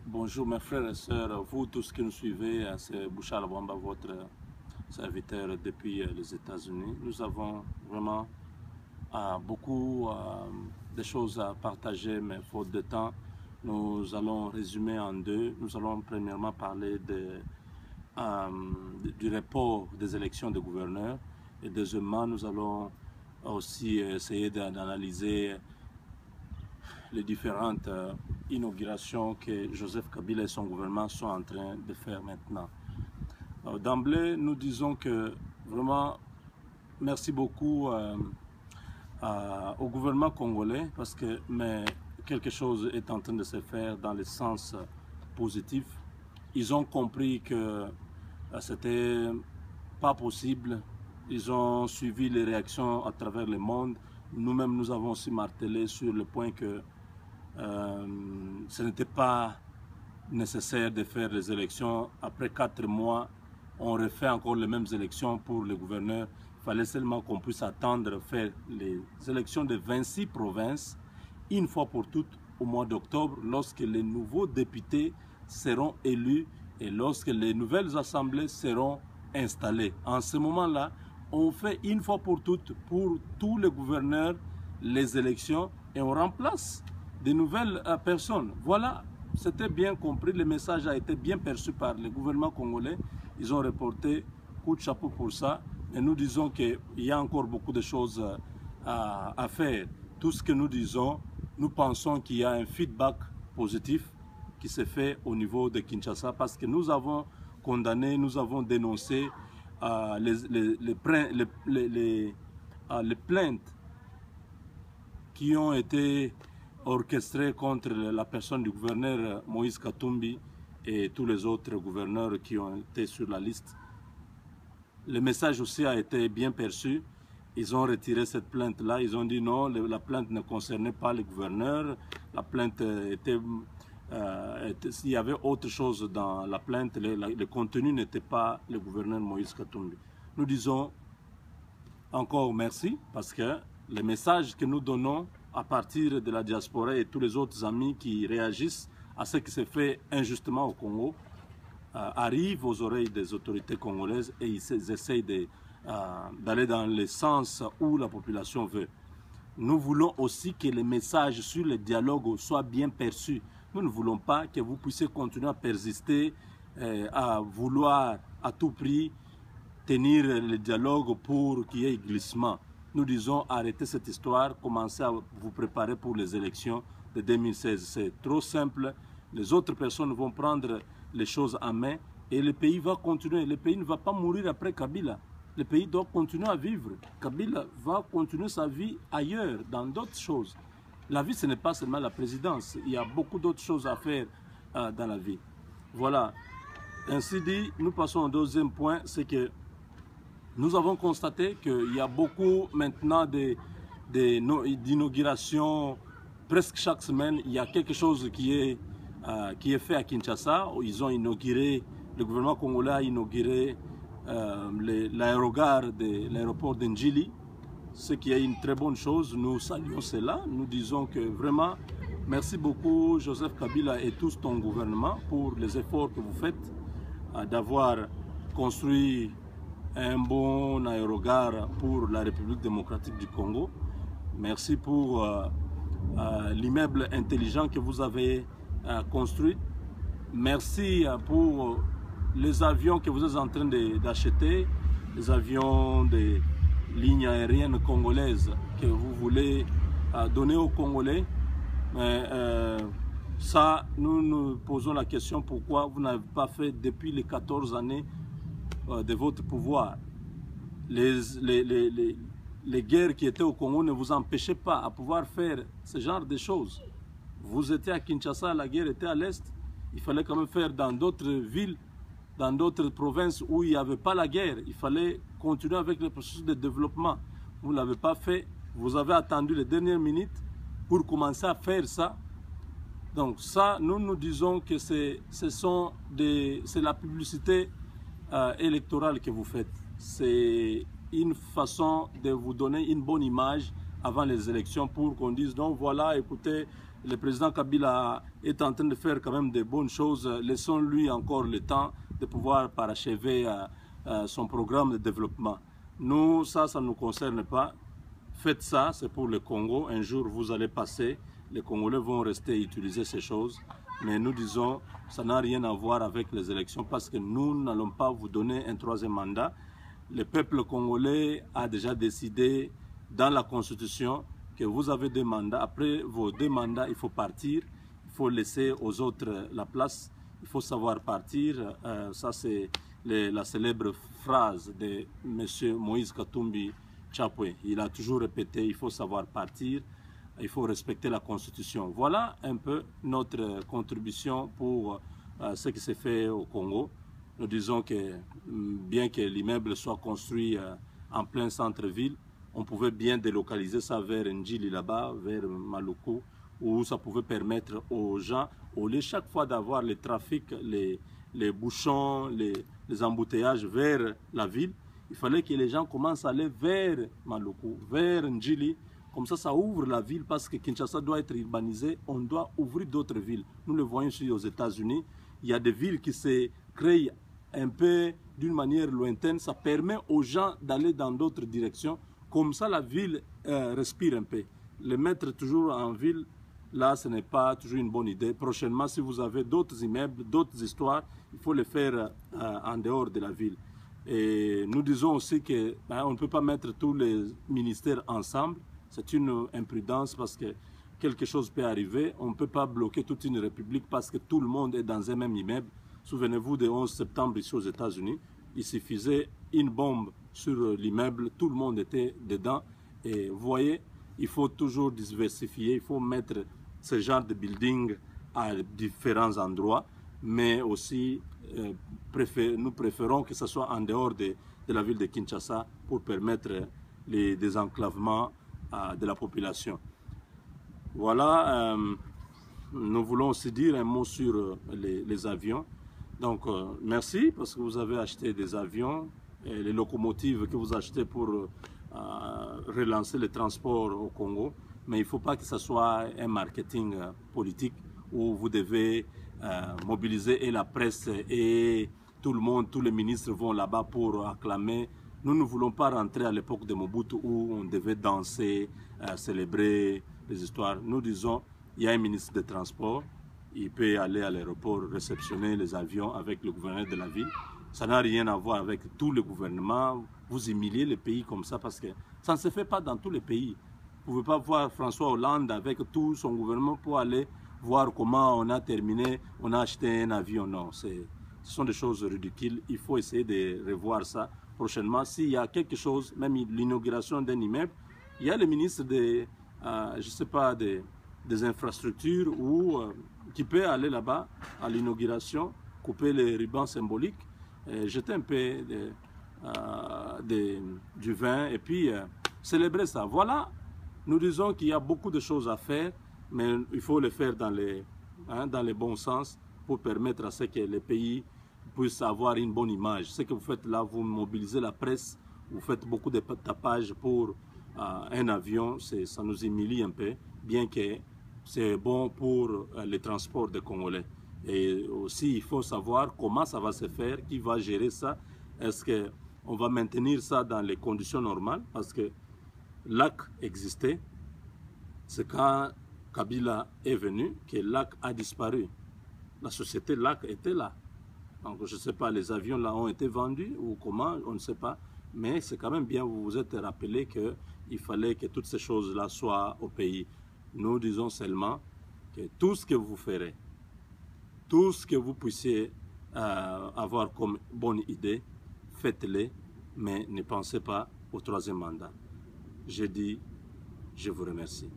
Bonjour mes frères et sœurs, vous tous qui nous suivez, c'est Bouchal Wamba, votre serviteur depuis les États-Unis. Nous avons vraiment beaucoup de choses à partager, mais faute de temps, nous allons résumer en deux. Nous allons premièrement parler du report des élections de gouverneurs et deuxièmement, nous allons aussi essayer d'analyser les différentes inaugurations que Joseph Kabila et son gouvernement sont en train de faire maintenant. D'emblée, nous disons que vraiment, merci beaucoup au gouvernement congolais parce que quelque chose est en train de se faire dans le sens positif. Ils ont compris que c'était pas possible. Ils ont suivi les réactions à travers le monde. Nous-mêmes, nous avons aussi martelé sur le point que ce n'était pas nécessaire de faire les élections. Après 4 mois, on refait encore les mêmes élections pour les gouverneurs. Il fallait seulement qu'on puisse attendre faire les élections de 26 provinces, une fois pour toutes, au mois d'octobre, lorsque les nouveaux députés seront élus et lorsque les nouvelles assemblées seront installées. En ce moment-là, on fait une fois pour toutes, pour tous les gouverneurs, les élections et on remplace de nouvelles personnes. Voilà, c'était bien compris, le message a été bien perçu par le gouvernement congolais. Ils ont reporté, coup de chapeau pour ça. Et nous disons qu'il y a encore beaucoup de choses à faire. Tout ce que nous disons, nous pensons qu'il y a un feedback positif qui s'est fait au niveau de Kinshasa parce que nous avons condamné, nous avons dénoncé les plaintes qui ont été orchestré contre la personne du gouverneur Moïse Katumbi et tous les autres gouverneurs qui ont été sur la liste. Le message aussi a été bien perçu. Ils ont retiré cette plainte-là. Ils ont dit non, la plainte ne concernait pas les gouverneurs. La plainte était... s'il y avait autre chose dans la plainte, le contenu n'était pas le gouverneur Moïse Katumbi. Nous disons encore merci parce que le message que nous donnons à partir de la diaspora et tous les autres amis qui réagissent à ce qui se fait injustement au Congo arrivent aux oreilles des autorités congolaises et ils essayent d'aller dans le sens où la population veut. Nous voulons aussi que les messages sur le dialogue soient bien perçus. Nous ne voulons pas que vous puissiez continuer à persister, à vouloir à tout prix tenir le dialogue pour qu'il y ait glissement. Nous disons arrêtez cette histoire, commencez à vous préparer pour les élections de 2016. C'est trop simple, les autres personnes vont prendre les choses en main et le pays va continuer. Le pays ne va pas mourir après Kabila. Le pays doit continuer à vivre. Kabila va continuer sa vie ailleurs, dans d'autres choses. La vie, ce n'est pas seulement la présidence. Il y a beaucoup d'autres choses à faire dans la vie. Voilà. Ainsi dit, nous passons au deuxième point, c'est que nous avons constaté qu'il y a beaucoup maintenant d'inaugurations. Presque chaque semaine, il y a quelque chose qui est fait à Kinshasa. Ils ont inauguré, le gouvernement congolais a inauguré l'aérogare de l'aéroport d'Ndjili, ce qui est une très bonne chose. Nous saluons cela. Nous disons que vraiment, merci beaucoup Joseph Kabila et tout ton gouvernement pour les efforts que vous faites d'avoir construit un bon aérogare pour la République démocratique du Congo. Merci pour l'immeuble intelligent que vous avez construit. Merci pour les avions que vous êtes en train d'acheter, les avions des lignes aériennes congolaises que vous voulez donner aux Congolais. Mais ça, nous nous posons la question pourquoi vous n'avez pas fait depuis les 14 années de votre pouvoir. Les guerres qui étaient au Congo ne vous empêchaient pas à pouvoir faire ce genre de choses. Vous étiez à Kinshasa, la guerre était à l'est. Il fallait quand même faire dans d'autres villes, dans d'autres provinces où il n'y avait pas la guerre. Il fallait continuer avec le processus de développement. Vous ne l'avez pas fait. Vous avez attendu les dernières minutes pour commencer à faire ça. Donc ça, nous disons que c'est la publicité électorale que vous faites. C'est une façon de vous donner une bonne image avant les élections pour qu'on dise non, voilà, écoutez, Le président Kabila est en train de faire quand même de bonnes choses. Laissons-lui encore le temps de pouvoir parachever son programme de développement. Nous, ça ne nous concerne pas. Faites ça, c'est pour le Congo. Un jour, vous allez passer. Les Congolais vont rester utiliser ces choses. Mais nous disons, ça n'a rien à voir avec les élections parce que nous n'allons pas vous donner un troisième mandat. Le peuple congolais a déjà décidé dans la Constitution que vous avez des mandats. Après vos 2 mandats, il faut partir. Il faut laisser aux autres la place. Il faut savoir partir. Ça, c'est la célèbre phrase de M. Moïse Katumbi Chapwe. Il a toujours répété, il faut savoir partir. Il faut respecter la Constitution. Voilà un peu notre contribution pour ce qui s'est fait au Congo. Nous disons que bien que l'immeuble soit construit en plein centre-ville, on pouvait bien délocaliser ça vers Ndjili là-bas, vers Maluku, où ça pouvait permettre aux gens, au lieu chaque fois d'avoir le trafic, les bouchons, les embouteillages vers la ville, il fallait que les gens commencent à aller vers Maluku, vers Ndjili. Comme ça ouvre la ville parce que Kinshasa doit être urbanisé. On doit ouvrir d'autres villes. Nous le voyons ici aux États-Unis. Il y a des villes qui se créent un peu d'une manière lointaine. Ça permet aux gens d'aller dans d'autres directions. Comme ça, la ville respire un peu. Les mettre toujours en ville, là, ce n'est pas toujours une bonne idée. Prochainement, si vous avez d'autres immeubles, d'autres histoires, il faut les faire en dehors de la ville. Et nous disons aussi qu'on ne peut pas mettre tous les ministères ensemble. C'est une imprudence parce que quelque chose peut arriver. On ne peut pas bloquer toute une république parce que tout le monde est dans un même immeuble. Souvenez-vous du 11 septembre ici aux États-Unis. Il suffisait une bombe sur l'immeuble, tout le monde était dedans. Et vous voyez, il faut toujours diversifier, il faut mettre ce genre de building à différents endroits. Mais aussi, nous préférons que ce soit en dehors de la ville de Kinshasa pour permettre les désenclavements de la population. Voilà, nous voulons aussi dire un mot sur les avions. Donc, merci parce que vous avez acheté des avions et les locomotives que vous achetez pour relancer le transport au Congo. Mais il ne faut pas que ce soit un marketing politique où vous devez mobiliser et la presse et tout le monde, tous les ministres vont là-bas pour acclamer. Nous ne voulons pas rentrer à l'époque de Mobutu où on devait danser, célébrer les histoires. Nous disons, il y a un ministre des Transports, il peut aller à l'aéroport réceptionner les avions avec le gouverneur de la ville. Ça n'a rien à voir avec tout le gouvernement. Vous humiliez le pays comme ça parce que ça ne se fait pas dans tous les pays. Vous ne pouvez pas voir François Hollande avec tout son gouvernement pour aller voir comment on a terminé, on a acheté un avion. Non, ce sont des choses ridicules. Il faut essayer de revoir ça prochainement. S'il y a quelque chose, même l'inauguration d'un immeuble, il y a le ministre des, je sais pas, des infrastructures qui peut aller là-bas à l'inauguration, couper les rubans symboliques, jeter un peu du vin et puis célébrer ça. Voilà, nous disons qu'il y a beaucoup de choses à faire, mais il faut le faire dans les bons sens pour permettre à ce que les pays puissent avoir une bonne image. Ce que vous faites là, vous mobilisez la presse, vous faites beaucoup de tapage pour un avion, ça nous humilie un peu, bien que c'est bon pour les transports des Congolais. Et aussi, il faut savoir comment ça va se faire, qui va gérer ça. Est-ce qu'on va maintenir ça dans les conditions normales? Parce que l'AC existait. C'est quand Kabila est venu que l'AC a disparu. La société LAC était là. Donc je ne sais pas, les avions là ont été vendus ou comment, on ne sait pas. Mais c'est quand même bien, vous vous êtes rappelé qu'il fallait que toutes ces choses-là soient au pays. Nous disons seulement que tout ce que vous ferez, tout ce que vous puissiez avoir comme bonne idée, faites-le, mais ne pensez pas au troisième mandat. Je dis, je vous remercie.